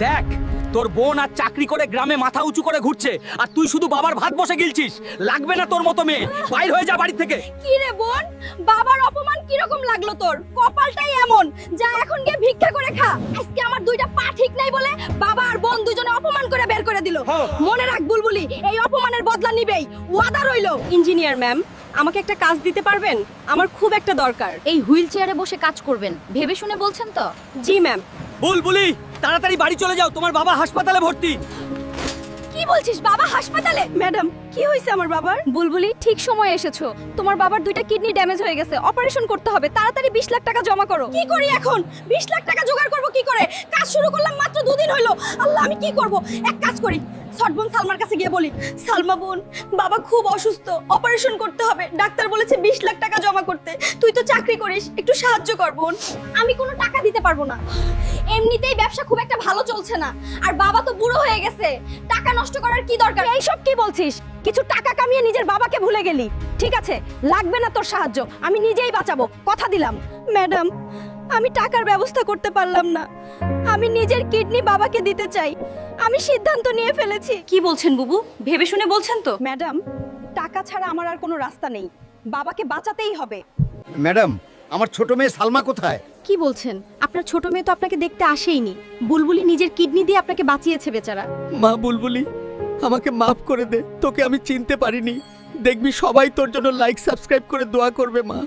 দেখ তোর বোন আর চাকরি করে গ্রামে মাথা উঁচু করে ঘুরছে আর তুই শুধু বাবার ভাত বসে গিলছিস। লাগবে না তোর মতো মেয়ে, বাইর হয়ে যা বাড়ি থেকে। কি রে বোন, বাবার অপমান কিরকম লাগলো তোর? কপালটাই এমন, যা এখন গিয়ে ভিক্ষা করে খা। আজকে আমার দুইটা পা ঠিক নাই বলে বাবা আর বোন দুজনে অপমান করে বের করে দিল। মনে রাখ বুলবুলি, এই অপমানের বদলা নিবেই, ওয়াদা রইলো। ইঞ্জিনিয়ার ম্যাম, আমাকে একটা কাজ দিতে পারবেন? আমার খুব একটা দরকার। এই হুইল চেয়ারে বসে কাজ করবেন, ভেবে শুনে বলছেন তো? জি ম্যাম। বুলবুলি তাড়াতাড়ি বাড়ি চলে যাও, তোমার বাবা হাসপাতালে ভর্তি। কি বলছিস, বাবা হাসপাতালে? ম্যাডাম, কি হয়েছে আমার বাবার? বুলবুলি ঠিক সময় এসেছো, তোমার বাবার দুইটা কিডনি ড্যামেজ হয়ে গেছে, অপারেশন করতে হবে, তাড়াতাড়ি 20 লাখ টাকা জমা করো। কি করি এখন? 20 লাখ টাকা জোগাড় করব কি করে? কাজ শুরু করলাম মাত্র 2 দিন হলো। আল্লাহ, আমি কি করব? এক কাজ করি, সটবোন সালমার কাছে গিয়ে বলি, সালমা বোন, বাবা খুব অসুস্থ, অপারেশন করতে হবে, ডাক্তার বলেছে 20 লাখ টাকা জমা করতে। তুই তো চাকরি করিস, একটু সাহায্য কর বোন। আমি কোনো টাকা দিতে পারবো না, এমনিতেই ব্যবসা খুব একটা ভালো চলছে না, আর বাবা তো বুড়ো হয়ে গেছে, টাকা নষ্ট করার কি দরকার? এইসব কি বলছিস? কিছু টাকা কামিয়ে নিজের বাবাকে ভুলে গেলি। ঠিক আছে, লাগবে না তোর সাহায্য, আমি নিজেই বাঁচাবো, কথা দিলাম। ম্যাডাম, আমি টাকার ব্যবস্থা করতে পারলাম না, আমি নিজের কিডনি বাবাকে দিতে চাই। আমি সিদ্ধান্ত নিয়ে ফেলেছি। কি বলছেন বুবু? ভেবে শুনে বলছেন তো? ম্যাডাম, টাকা ছাড়া আমার আর কোনো রাস্তা নেই, বাবাকে বাঁচাতেই হবে। ম্যাডাম, আমার ছোট মেয়ে সালমা কোথায়? কি বলছেন? আপনার ছোট মেয়ে তো আপনাকে দেখতে আসেইনি। বুলবুলি নিজের কিডনি দিয়ে আপনাকে বাঁচিয়েছে বেচারা। মা বুলবুলি, আমাকে মাফ করে দে, তোকে আমি চিনতে পারিনি। দেখবি সবাই তোর জন্য লাইক সাবস্ক্রাইব করে দোয়া করবে মা।